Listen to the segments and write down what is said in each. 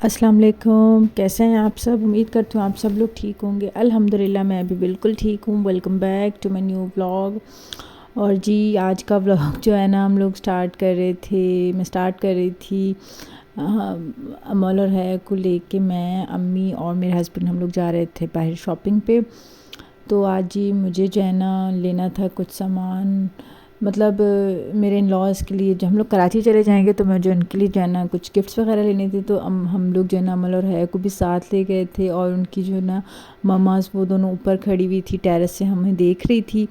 السلام علیکم، کیسے ہیں آپ سب؟ امید کرتی ہوں آپ سب لوگ ٹھیک ہوں گے۔ الحمدللہ میں بھی بالکل ٹھیک ہوں۔ Welcome back to my new vlog. اور جی آج کا ولاگ جو ہے نا ہم لوگ میں سٹارٹ کر رہی تھی امول اور حیا کو لے کے، میں امی اور میرے ہسبینڈ ہم لوگ جا رہے تھے باہر شاپنگ پہ۔ تو آج جی مجھے جو ہے نا لینا تھا کچھ سامان، مطلب میرے ان لاز کے لیے، جو ہم لوگ کراچی چلے جائیں گے تو میں جو ان کے لیے جو ہے نا کچھ گفٹس وغیرہ لینے تھے، تو ہم لوگ جو ہے نا امل اور حیا کو بھی ساتھ لے گئے تھے، اور ان کی جو ہے نا مماز وہ دونوں اوپر کھڑی ہوئی تھی، ٹیرس سے ہمیں دیکھ رہی تھی،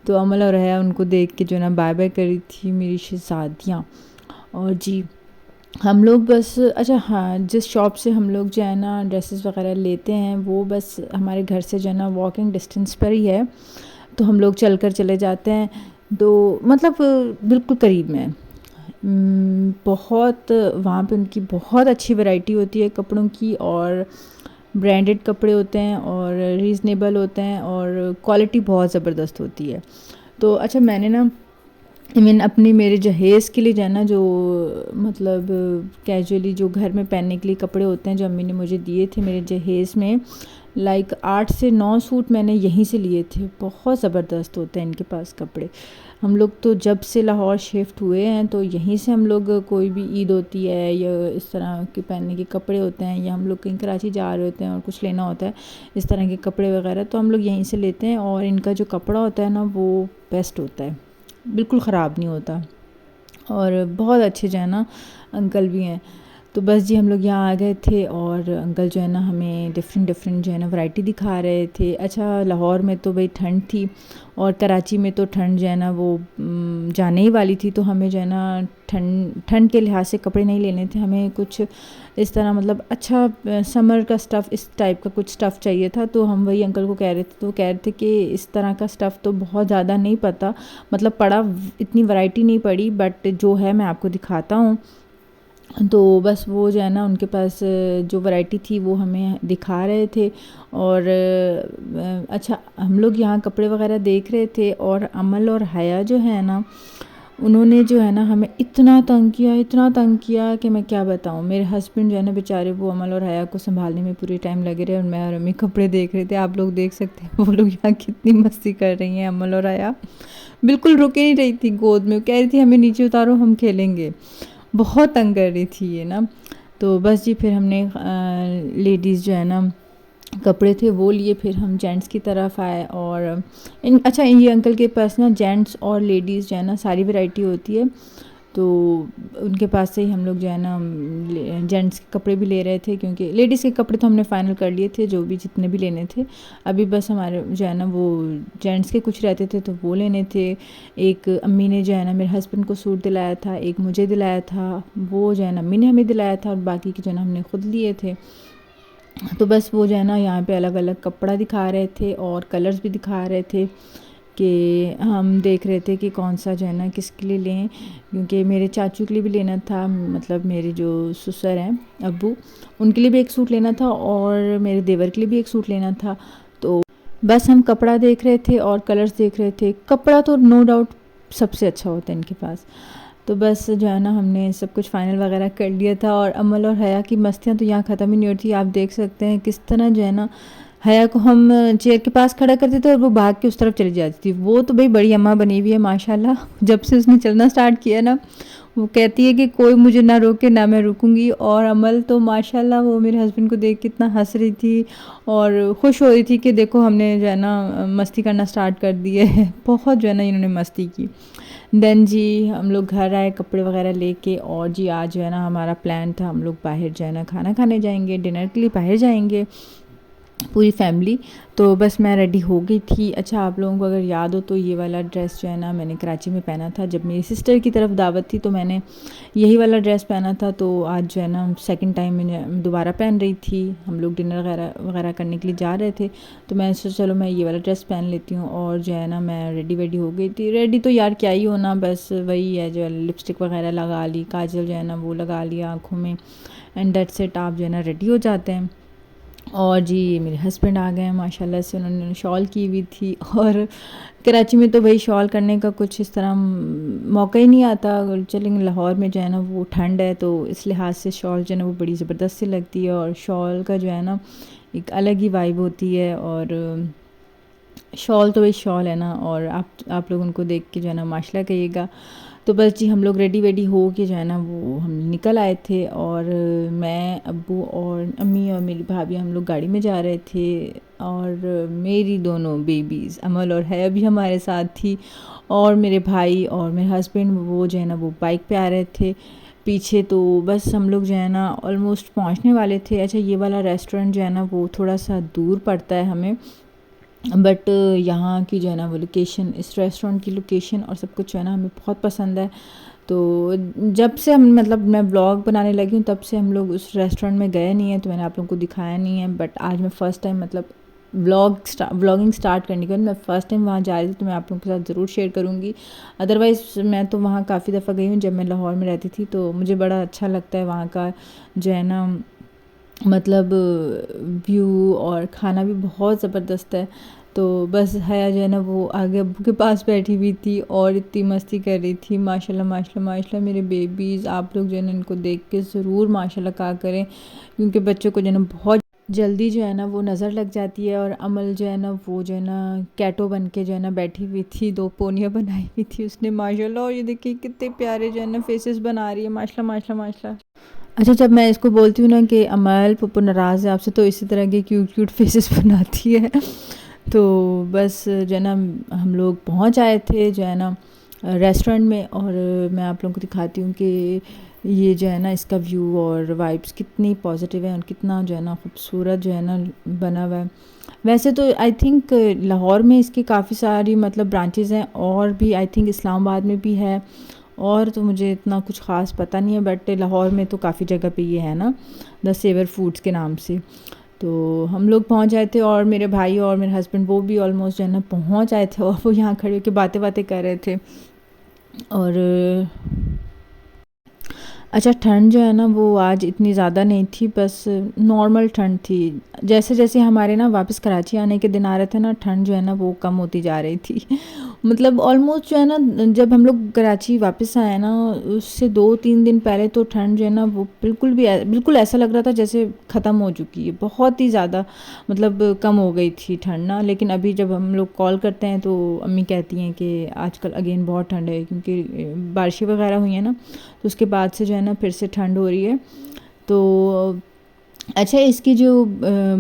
تو امل اور حیا ان کو دیکھ کے جو ہے نا بائے بائے کر رہی تھی، میری شہزادیاں۔ اور جی ہم لوگ بس ہاں، جس شاپ سے ہم لوگ جو ہے نا ڈریسز وغیرہ لیتے ہیں وہ بس ہمارے گھر سے جو ہے نا واکنگ ڈسٹینس پر ہی ہے، تو ہم لوگ چل کر چلے جاتے ہیں، تو مطلب بالکل قریب میں بہت وہاں پہ ان کی بہت اچھی ورائٹی ہوتی ہے کپڑوں کی، اور برانڈڈ کپڑے ہوتے ہیں اور ریزنیبل ہوتے ہیں، اور کوالٹی بہت زبردست ہوتی ہے۔ تو میں نے نا اپنی میرے جہیز کے لیے جو ہے نا، جو مطلب کیجولی جو گھر میں پہننے کے لیے کپڑے ہوتے ہیں جو امی نے مجھے دیے تھے میرے جہیز میں، 8 سے 9 سوٹ میں نے یہیں سے لیے تھے۔ بہت زبردست ہوتے ہیں ان کے پاس کپڑے۔ ہم لوگ تو جب سے لاہور شفٹ ہوئے ہیں تو یہیں سے ہم لوگ کوئی بھی عید ہوتی ہے یا اس طرح کے پہننے کے کپڑے ہوتے ہیں، یا ہم لوگ کہیں کراچی جا رہے ہوتے ہیں اور کچھ لینا ہوتا ہے اس طرح کے کپڑے وغیرہ، تو ہم لوگ یہیں سے لیتے ہیں، اور ان کا جو کپڑا ہوتا ہے نا وہ بیسٹ ہوتا ہے، بالکل خراب نہیں ہوتا، اور بہت اچھے جو ہے نا انکل بھی ہیں۔ تو بس جی ہم لوگ یہاں آ گئے تھے، اور انکل جو ہے نا ہمیں ڈفرینٹ جو ہے نا ورائٹی دکھا رہے تھے۔ لاہور میں تو بھئی ٹھنڈ تھی، اور کراچی میں تو ٹھنڈ جو ہے نا وہ جانے ہی والی تھی، تو ہمیں جو ہے نا ٹھنڈ کے لحاظ سے کپڑے نہیں لینے تھے، ہمیں کچھ اس طرح مطلب اچھا سمر کا سٹف، اس ٹائپ کا کچھ سٹف چاہیے تھا، تو ہم وہی انکل کو کہہ رہے تھے، تو وہ کہہ رہے تھے کہ اس طرح کا سٹف تو بہت زیادہ نہیں پتہ، مطلب پڑا اتنی ورائٹی نہیں پڑی، بٹ جو ہے میں آپ کو دکھاتا ہوں۔ تو بس وہ جو ہے نا ان کے پاس جو ورائٹی تھی وہ ہمیں دکھا رہے تھے، اور ہم لوگ یہاں کپڑے وغیرہ دیکھ رہے تھے، اور امل اور حیا جو ہے نا انہوں نے جو ہے نا ہمیں اتنا تنگ کیا کہ میں کیا بتاؤں۔ میرے ہسبینڈ جو ہے نا بیچارے وہ امل اور حیا کو سنبھالنے میں پوری ٹائم لگے رہے، اور میں اور امی کپڑے دیکھ رہے تھے۔ آپ لوگ دیکھ سکتے ہیں وہ لوگ یہاں کتنی مستی کر رہی ہیں۔ امل اور حیا بالکل رکے نہیں رہی تھی گود میں، کہہ رہی تھی ہمیں نیچے اتارو ہم کھیلیں گے، بہت تنگ کر رہی تھی یہ نا۔ تو بس جی پھر ہم نے لیڈیز جو ہے نا کپڑے تھے وہ لیے، پھر ہم جینٹس کی طرف آئے، اور یہ انکل کے پاس نا جینٹس اور لیڈیز جو ہے نا ساری ورائٹی ہوتی ہے، تو ان کے پاس سے ہی ہم لوگ جو ہے نا جینٹس کے کپڑے بھی لے رہے تھے، کیونکہ لیڈیز کے کپڑے تو ہم نے فائنل کر لیے تھے، جو بھی جتنے بھی لینے تھے، ابھی بس ہمارے جو ہے نا وہ جینٹس کے کچھ رہتے تھے تو وہ لینے تھے۔ ایک امی نے جو ہے نا میرے ہسبینڈ کو سوٹ دلایا تھا، ایک مجھے دلایا تھا، وہ جو ہے نا امی نے ہمیں دلایا تھا، اور باقی کے جو ہے نا ہم نے خود لیے تھے۔ تو بس وہ جو ہے نا یہاں پہ الگ الگ کپڑا دکھا رہے تھے، اور کلرز بھی دکھا رہے تھے، کہ ہم دیکھ رہے تھے کہ کون سا جو ہے نا کس کے لیے لیں، کیونکہ میرے چاچو کے لیے بھی لینا تھا، مطلب میرے جو سسر ہیں ابو، ان کے لیے بھی ایک سوٹ لینا تھا، اور میرے دیور کے لیے بھی ایک سوٹ لینا تھا۔ تو بس ہم کپڑا دیکھ رہے تھے اور کلرز دیکھ رہے تھے۔ کپڑا تو نو ڈاؤٹ سب سے اچھا ہوتا ہے ان کے پاس۔ تو بس جو ہے نا ہم نے سب کچھ فائنل وغیرہ کر لیا تھا، اور امل اور حیا کی مستیاں تو یہاں ختم ہی نہیں ہوتی۔ آپ دیکھ سکتے ہیں کس طرح جو ہے نا حیا کو ہم چیئر کے پاس کھڑا کرتے تھے اور وہ بھاگ کے اس طرف چلی جاتی تھی۔ وہ تو بھئی بڑی اماں بنی ہوئی ہے ماشاءاللہ، جب سے اس نے چلنا سٹارٹ کیا نا وہ کہتی ہے کہ کوئی مجھے نہ روکے نہ میں رکوں گی، اور عمل تو ماشاءاللہ وہ میرے ہسبینڈ کو دیکھ کے اتنا ہنس رہی تھی اور خوش ہو رہی تھی کہ دیکھو ہم نے جو ہے نا مستی کرنا سٹارٹ کر دی ہے۔ بہت جو ہے نا انہوں نے مستی کی۔ دین جی ہم لوگ گھر آئے کپڑے وغیرہ لے کے، اور جی آج جو ہے نا ہمارا پلان تھا ہم لوگ باہر جو ہے نا کھانا کھانے جائیں گے، ڈنر کے لیے باہر جائیں گے پوری فیملی۔ تو بس میں ریڈی ہو گئی تھی۔ آپ لوگوں کو اگر یاد ہو تو یہ والا ڈریس جو ہے نا میں نے کراچی میں پہنا تھا، جب میری سسٹر کی طرف دعوت تھی تو میں نے یہی والا ڈریس پہنا تھا، تو آج جو ہے نا سیکنڈ ٹائم میں دوبارہ پہن رہی تھی۔ ہم لوگ ڈنر وغیرہ کرنے کے لیے جا رہے تھے، تو میں نے سوچا چلو میں یہ والا ڈریس پہن لیتی ہوں، اور جو ہے نا میں ریڈی ہو گئی تھی۔ ریڈی تو یار کیا ہی ہونا، بس وہی ہے جو لپسٹک وغیرہ لگا لی، کاجل جو ہے نا وہ لگا لیا آنکھوں میں، اینڈ دیٹس اٹ، آپ جو ہے نا ریڈی ہو جاتے ہیں۔ اور جی میرے ہسبینڈ آ گئے ہیں ماشاءاللہ سے، انہوں نے شال کی ہوئی تھی، اور کراچی میں تو بھائی شال کرنے کا کچھ اس طرح موقع ہی نہیں آتا، چلیں لاہور میں جو ہے نا وہ ٹھنڈ ہے، تو اس لحاظ سے شال جو ہے نا وہ بڑی زبردست سی لگتی ہے، اور شال کا جو ہے نا ایک الگ ہی وائب ہوتی ہے، اور شال تو بھائی شال ہے نا، اور آپ لوگ ان کو دیکھ کے جو ہے نا ماشاءاللہ کہیے گا۔ تو بس جی ہم لوگ ریڈی ویڈی ہو کے جو ہے نا وہ ہم نکل آئے تھے، اور میں، ابو اور امی اور میری بھابھی ہم لوگ گاڑی میں جا رہے تھے، اور میری دونوں بیبیز امل اور حیا بھی ہمارے ساتھ تھی، اور میرے بھائی اور میرے ہسبینڈ وہ جو ہے نا وہ بائک پہ آ رہے تھے پیچھے۔ تو بس ہم لوگ جو ہے نا آلموسٹ پہنچنے والے تھے۔ اچھا یہ والا ریسٹورنٹ جو ہے نا وہ تھوڑا سا دور پڑتا ہے ہمیں، بٹ یہاں کی جو ہے نا وہ لوکیشن، اس ریسٹورنٹ کی لوکیشن اور سب کچھ جو ہے نا ہمیں بہت پسند ہے۔ تو جب سے ہم مطلب میں بلاگ بنانے لگی ہوں تب سے ہم لوگ اس ریسٹورنٹ میں گئے نہیں ہیں، تو میں نے آپ لوگوں کو دکھایا نہیں ہے، بٹ آج میں فرسٹ ٹائم مطلب بلاگنگ سٹارٹ کرنے کے بعد میں فرسٹ ٹائم وہاں جا رہی تھی، تو میں آپ لوگوں کے ساتھ ضرور شیئر کروں گی۔ ادروائز میں تو وہاں کافی دفعہ گئی ہوں جب میں لاہور میں رہتی تھی، تو مجھے بڑا اچھا لگتا ہے وہاں کا جو ہے نا مطلب ویو، اور کھانا بھی بہت زبردست ہے۔ تو بس حیا جو ہے نا وہ آگے ابو کے پاس بیٹھی ہوئی تھی اور اتنی مستی کر رہی تھی، ماشاءاللہ ماشاءاللہ ماشاءاللہ میرے بیبیز، آپ لوگ جو ہے نا ان کو دیکھ کے ضرور ماشاءاللہ کہا کریں، کیونکہ بچوں کو جو ہے نا بہت جلدی جو ہے نا وہ نظر لگ جاتی ہے۔ اور عمل جو ہے نا وہ جو ہے نا کیٹو بن کے جو ہے نا بیٹھی ہوئی تھی، 2 پونیاں بنائی ہوئی تھی اس نے ماشاءاللہ، اور یہ دیکھیے کتنے پیارے جو ہے نا فیسز بنا رہی ہے، ماشاءاللہ ماشاءاللہ ماشاءاللہ۔ اچھا جب میں اس کو بولتی ہوں نا کہ عمل پپو ناراض ہے آپ سے، تو اسی طرح کے کیوٹ کیوٹ فیسز بناتی ہے۔ تو بس جو ہے نا ہم لوگ پہنچ آئے تھے جو ہے نا ریسٹورنٹ میں، اور میں آپ لوگوں کو دکھاتی ہوں کہ یہ جو ہے نا اس کا ویو اور وائبس کتنی پازیٹیو ہے، اور کتنا جو ہے نا خوبصورت جو ہے نا بنا ہوا ہے۔ ویسے تو آئی تھنک لاہور میں اس کی کافی ساری مطلب برانچز ہیں، اور بھی آئی تھنک اسلام آباد میں بھی ہے، اور تو مجھے اتنا کچھ خاص پتہ نہیں ہے، بٹ لاہور میں تو کافی جگہ پہ یہ ہے نا دا سیور فوڈس کے نام سے۔ تو ہم لوگ پہنچ آئے تھے، اور میرے بھائی اور میرے ہسبینڈ وہ بھی آلموسٹ جو ہے نا پہنچ آئے تھے، اور وہ یہاں کھڑے ہو کے باتیں کر رہے تھے۔ اور اچھا ٹھنڈ جو ہے نا وہ آج اتنی زیادہ نہیں تھی، بس نارمل ٹھنڈ تھی، جیسے جیسے ہمارے نا واپس کراچی آنے کے دن آ رہے تھے نا، ٹھنڈ جو ہے نا وہ کم ہوتی جا رہی تھی۔ مطلب آلموسٹ جو ہے نا جب ہم لوگ کراچی واپس آئے نا اس سے 2-3 دن پہلے تو ٹھنڈ جو ہے نا وہ بالکل ایسا لگ رہا تھا جیسے ختم ہو چکی ہے، بہت ہی زیادہ مطلب کم ہو گئی تھی ٹھنڈ نا۔ لیکن ابھی جب ہم لوگ کال کرتے ہیں تو امی کہتی ہیں کہ آج کل اگین بہت ٹھنڈ ہے، کیونکہ بارشیں وغیرہ ہوئی ہیں نا، تو اس کے بعد سے جو ہے نا پھر سے ٹھنڈ ہو رہی ہے۔ تو اچھا اس کی جو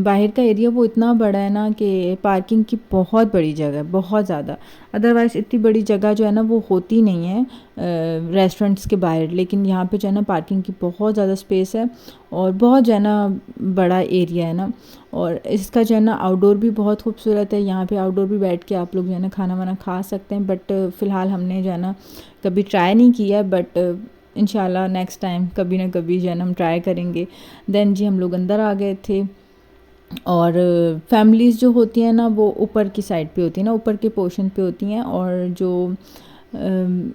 باہر کا ایریا وہ اتنا بڑا ہے نا کہ پارکنگ کی بہت بڑی جگہ ہے، بہت زیادہ، ادروائز اتنی بڑی جگہ جو ہے نا وہ ہوتی نہیں ہے ریسٹورنٹس کے باہر، لیکن یہاں پہ جو ہے نا پارکنگ کی بہت زیادہ اسپیس ہے، اور بہت جو ہے نا بڑا ایریا ہے نا، اور اس کا جو ہے نا آؤٹ ڈور بھی بہت خوبصورت ہے، یہاں پہ آؤٹ ڈور بھی بیٹھ کے آپ لوگ جو ہے نا کھانا وانا کھا سکتے ہیں، بٹ فی الحال ہم نے جو ہے نا کبھی ٹرائی نہیں کیا، بٹ انشاءاللہ نیکسٹ ٹائم کبھی نہ کبھی جو ہے نا ہم ٹرائی کریں گے۔ دین جی ہم لوگ اندر آ گئے تھے، اور فیملیز جو ہوتی ہیں نا وہ اوپر کی سائڈ پہ ہوتی ہیں نا، اوپر کے پورشن پہ ہوتی ہیں، اور جو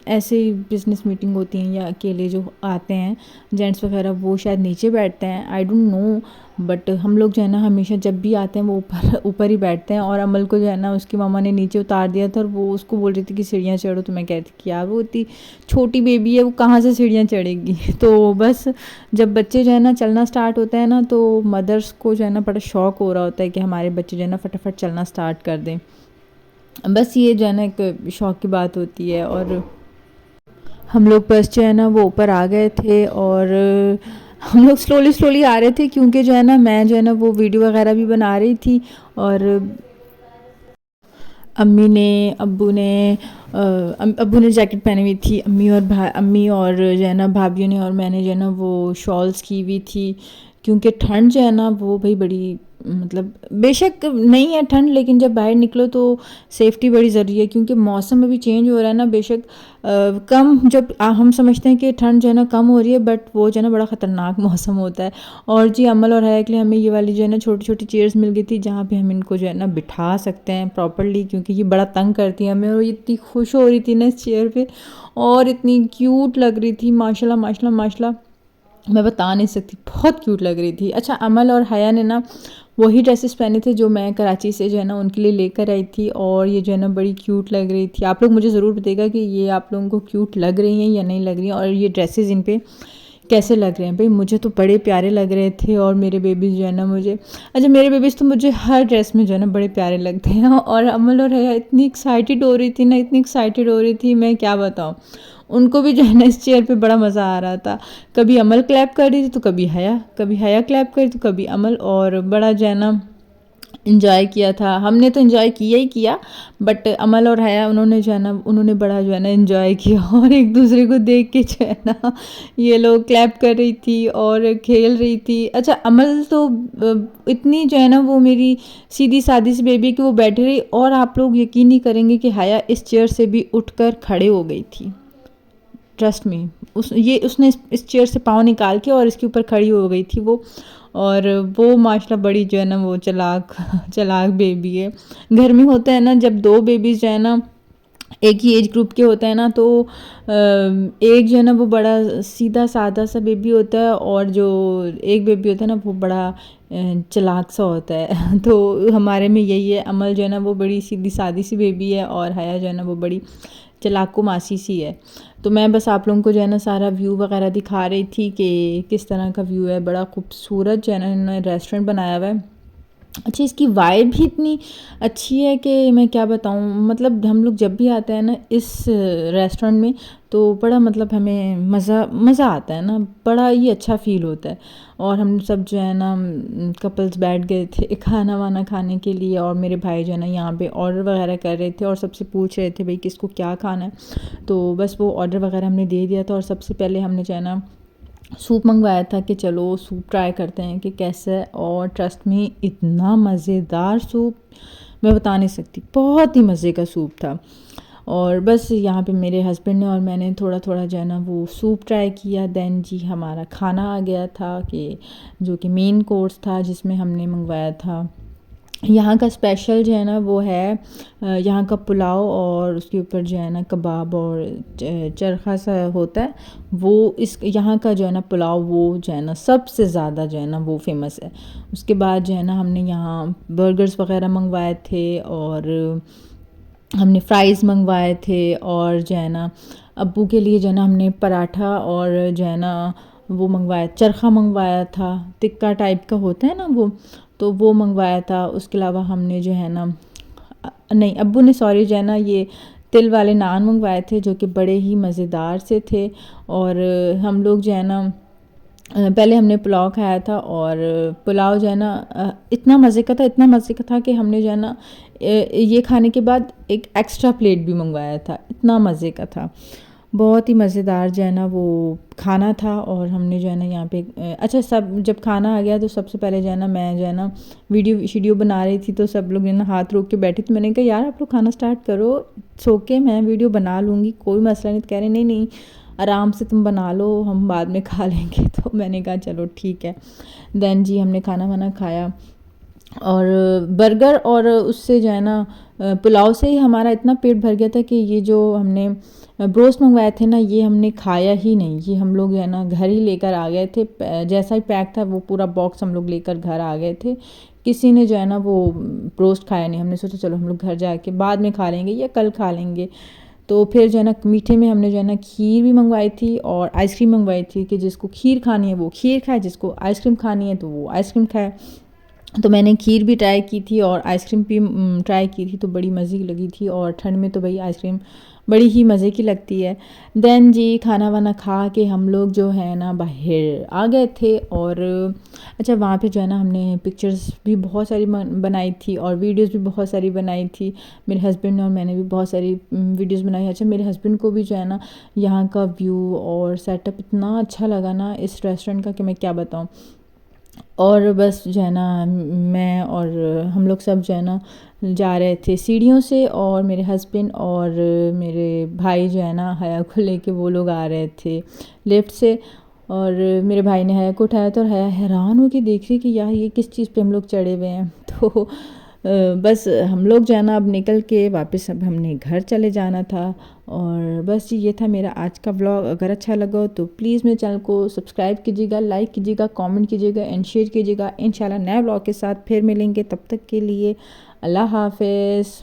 ایسے ہی بزنس میٹنگ ہوتی ہیں یا اکیلے جو آتے ہیں جینٹس وغیرہ وہ شاید نیچے بیٹھتے ہیں، آئی ڈونٹ نو، بٹ ہم لوگ جو ہے نا ہمیشہ جب بھی آتے ہیں وہ اوپر ہی بیٹھتے ہیں۔ اور عمل کو جو ہے نا اس کی ماما نے نیچے اتار دیا تھا، اور وہ اس کو بول رہی تھی کہ سیڑھیاں چڑھو، تو میں کہتی کہ یار وہ اتنی چھوٹی بیبی ہے، وہ کہاں سے سیڑھیاں چڑھے گی۔ تو بس جب بچے جو ہے نا چلنا سٹارٹ ہوتا ہے نا تو مدرس کو جو ہے نا بڑا شوق ہو رہا ہوتا ہے کہ ہمارے بچے جو ہے نا فٹافٹ چلنا سٹارٹ کر دیں، بس یہ جو ہے نا ایک شوق کی بات ہوتی ہے۔ اور ہم لوگ بس جو ہے نا وہ اوپر آ گئے تھے، اور ہم لوگ سلولی آ رہے تھے، کیونکہ جو ہے نا میں جو ہے نا وہ ویڈیو وغیرہ بھی بنا رہی تھی، اور امی نے ابو نے جیکٹ پہنی ہوئی تھی، امی اور جو ہے نا بھابھیوں نے اور میں نے جو ہے نا وہ شالز کی ہوئی تھی، کیونکہ ٹھنڈ جو ہے نا وہ بھائی بڑی مطلب بے شک نہیں ہے ٹھنڈ، لیکن جب باہر نکلو تو سیفٹی بڑی ضروری ہے، کیونکہ موسم ابھی چینج ہو رہا ہے نا، بے شک کم جب ہم سمجھتے ہیں کہ ٹھنڈ جو ہے نا کم ہو رہی ہے، بٹ وہ جو ہے نا بڑا خطرناک موسم ہوتا ہے۔ اور جی عمل اور حیا کے لیے ہمیں یہ والی جو ہے نا چھوٹی چھوٹی چیئرز مل گئی تھی، جہاں پہ ہم ان کو جو ہے نا بٹھا سکتے ہیں پراپرلی، کیونکہ یہ بڑا تنگ کرتی ہے ہمیں، اور یہ اتنی خوش ہو رہی تھی نا اس چیئر پہ، اور اتنی کیوٹ لگ رہی تھی، ماشاءاللہ ماشاءاللہ ماشاءاللہ۔ میں بتا نہیں سکتی، بہت کیوٹ لگ رہی تھی. اچھا عمل اور حیا نے نا وہی ڈریسز پہنے تھے جو میں کراچی سے جو ہے نا ان کے لیے لے کر آئی تھی، اور یہ جو ہے نا بڑی کیوٹ لگ رہی تھی. آپ لوگ مجھے ضرور بتائیے گا کہ یہ آپ لوگوں کو کیوٹ لگ رہی ہیں یا نہیں لگ رہی ہیں، اور یہ ڈریسز ان پہ کیسے لگ رہے ہیں. بھائی مجھے تو بڑے پیارے لگ رہے تھے، اور میرے بیبیز جو ہے نا میرے بیبیز تو مجھے ہر ڈریس میں جو ہے نا بڑے پیارے لگتے ہیں. اور عمل اور حیا اتنی ایکسائٹیڈ ہو رہی تھی نا، اتنی ایکسائٹیڈ ہو رہی تھی، میں کیا بتاؤں. ان کو بھی جو ہے نا اس چیئر پہ بڑا مزہ آ رہا تھا. کبھی عمل کلیپ کر رہی تھی تو کبھی حیا کلیپ کر رہی تو کبھی عمل، اور بڑا جو ہے نا انجوائے کیا تھا. ہم نے تو انجوائے کیا ہی کیا، بٹ عمل اور حیا انہوں نے بڑا جو ہے نا انجوائے کیا، اور ایک دوسرے کو دیکھ کے جو ہے نا یہ لوگ کلیپ کر رہی تھی اور کھیل رہی تھی. اچھا عمل تو اتنی جو ہے نا وہ میری سیدھی سادی سی بیبی کہ وہ بیٹھی رہی، اور آپ لوگ یقین نہیں کریں گے کہ حیا اس چیئر سے بھی اٹھ کر کھڑے ہو گئی تھی. ٹرسٹ می، اس نے اس چیئر سے پاؤں نکال کے اور اس کے اوپر کھڑی ہو گئی تھی وہ. اور وہ ماشاءاللہ بڑی جو ہے نا وہ چلاک بیبی ہے. گھر میں ہوتا ہے نا جب دو بیبیز جو ہے نا ایک ہی ایج گروپ کے ہوتے ہیں نا، تو ایک جو ہے نا وہ بڑا سیدھا سادہ سا بیبی ہوتا ہے، اور جو ایک بیبی ہوتا ہے نا وہ بڑا چلاک سا ہوتا ہے. تو ہمارے میں یہی ہے، عمل جو ہے نا وہ بڑی سیدھی سادی سی بیبی ہے، اور حیا جو ہے نا وہ بڑی چلاکو ماسی سی ہے. تو میں بس آپ لوگوں کو جو ہے نا سارا ویو وغیرہ دکھا رہی تھی کہ کس طرح کا ویو ہے. بڑا خوبصورت جو ہے نا انہوں نے ریسٹورنٹ بنایا ہوا ہے. اچھا اس کی وائب بھی اتنی اچھی ہے کہ میں کیا بتاؤں. مطلب ہم لوگ جب بھی آتے ہیں نا اس ریسٹورنٹ میں تو بڑا مطلب ہمیں مزہ آتا ہے نا، بڑا ہی اچھا فیل ہوتا ہے. اور ہم سب جو ہے نا کپلز بیٹھ گئے تھے کھانا وانا کھانے کے لیے، اور میرے بھائی جو ہے نا یہاں پہ آرڈر وغیرہ کر رہے تھے اور سب سے پوچھ رہے تھے بھائی کس کو کیا کھانا ہے. تو بس وہ آرڈر وغیرہ ہم نے دے دیا تھا، اور سب سے پہلے ہم نے جو ہے نا سوپ منگوایا تھا کہ چلو سوپ ٹرائی کرتے ہیں کہ کیسا ہے. اور ٹرسٹ میں اتنا مزیدار سوپ میں بتا نہیں سکتی، بہت ہی مزے کا سوپ تھا. اور بس یہاں پہ میرے ہسبینڈ نے اور میں نے تھوڑا تھوڑا جو ہے نا وہ سوپ ٹرائی کیا. دین جی ہمارا کھانا آ گیا تھا کہ جو کہ مین کورس تھا، جس میں ہم نے منگوایا تھا یہاں کا اسپیشل جو ہے نا وہ ہے یہاں کا پلاؤ، اور اس کے اوپر جو ہے نا کباب اور چرخا سا ہوتا ہے وہ. یہاں کا جو ہے نا پلاؤ وہ جو ہے نا سب سے زیادہ جو ہے نا وہ فیمس ہے. اس کے بعد جو ہے نا ہم نے یہاں برگرز وغیرہ منگوائے تھے، اور ہم نے فرائز منگوائے تھے، اور جو ہے نا ابو کے لیے جو ہے نا ہم نے پراٹھا اور جو ہے نا وہ منگوایا، چرخا منگوایا تھا، تکہ ٹائپ کا ہوتا ہے نا وہ، تو وہ منگوایا تھا. اس کے علاوہ ہم نے جو ہے نا نہیں ابو نے سوری جو ہے نا یہ تل والے نان منگوائے تھے جو کہ بڑے ہی مزیدار سے تھے. اور ہم لوگ جو ہے نا پہلے ہم نے پلاؤ کھایا تھا، اور پلاؤ جو ہے نا اتنا مزے کا تھا کہ ہم نے جو ہے نا یہ کھانے کے بعد ایک ایکسٹرا پلیٹ بھی منگوایا تھا. اتنا مزے کا تھا، بہت ہی مزیدار جو ہے نا وہ کھانا تھا. اور ہم نے جو ہے نا یہاں پہ اچھا سب جب کھانا آ گیا تو سب سے پہلے جو ہے نا میں جو ہے نا ویڈیو بنا رہی تھی، تو سب لوگ جو ہے نا ہاتھ روک کے بیٹھے تھے. میں نے کہا یار آپ لوگ کھانا سٹارٹ کرو، سو کے میں ویڈیو بنا لوں گی، کوئی مسئلہ نہیں. کہہ رہے نہیں آرام سے تم بنا لو، ہم بعد میں کھا لیں گے. تو میں نے کہا چلو ٹھیک ہے. دین جی ہم نے کھانا وانا کھایا، اور برگر اور اس سے جو ہے نا پلاؤ سے ہی ہمارا اتنا پیٹ بھر گیا تھا کہ یہ جو ہم نے بروسٹ منگوائے تھے نا یہ ہم نے کھایا ہی نہیں. یہ ہم لوگ جو ہے نا گھر ہی لے کر آ گئے تھے، جیسا ہی پیک تھا وہ پورا باکس ہم لوگ لے کر گھر آ گئے تھے. کسی نے جو ہے نا وہ بروسٹ کھایا نہیں. ہم نے سوچا چلو ہم لوگ گھر جا کے بعد میں کھا لیں گے یا کل کھا لیں گے. تو پھر جو ہے نا میٹھے میں ہم نے جو ہے نا کھیر بھی منگوائی تھی اور آئس کریم منگوائی تھی کہ جس کو کھیر کھانی ہے وہ کھیر کھائے، جس کو آئس کریم کھانی ہے تو وہ آئس کریم کھائے. تو میں نے کھیر بھی ٹرائی کی تھی اور آئس کریم بھی ٹرائی کی تھی، تو بڑی مزے کی لگی تھی. اور ٹھنڈ میں تو بھائی آئس کریم بڑی ہی مزے کی لگتی ہے. دین جی کھانا وانا کھا کے ہم لوگ جو ہے نا باہر آ گئے تھے. اور اچھا وہاں پہ جو ہے نا ہم نے پکچرز بھی بہت ساری بنائی تھی اور ویڈیوز بھی بہت ساری بنائی تھی. میرے ہسبینڈ نے اور میں نے بھی بہت ساری ویڈیوز بنائی. اچھا میرے ہسبینڈ کو بھی جو ہے نا یہاں کا ویو اور سیٹ اپ اتنا اچھا لگا نا اس ریسٹورنٹ کا کہ میں کیا بتاؤں. اور بس جو ہے نا میں اور ہم لوگ سب جو ہے نا جا رہے تھے سیڑھیوں سے، اور میرے ہسبینڈ اور میرے بھائی جو ہے نا حیا کو لے کے وہ لوگ آ رہے تھے لفٹ سے. اور میرے بھائی نے حیا کو اٹھایا تھا، اور حیا حیران ہو کے دیکھ رہی کہ یار یہ کس چیز پہ ہم لوگ چڑھے ہوئے ہیں. تو بس ہم لوگ جو ہے نا اب نکل کے واپس اب ہم نے گھر چلے جانا تھا. اور بس جی یہ تھا میرا آج کا ولاگ. اگر اچھا لگا ہو تو پلیز میرے چینل کو سبسکرائب کیجیے گا, لائک کیجیے گا, کامنٹ کیجیے گا اینڈ شیئر کیجیے گا. انشاءاللہ نئے ولاگ کے ساتھ پھر ملیں گے. تب تک کے لیے اللہ حافظ.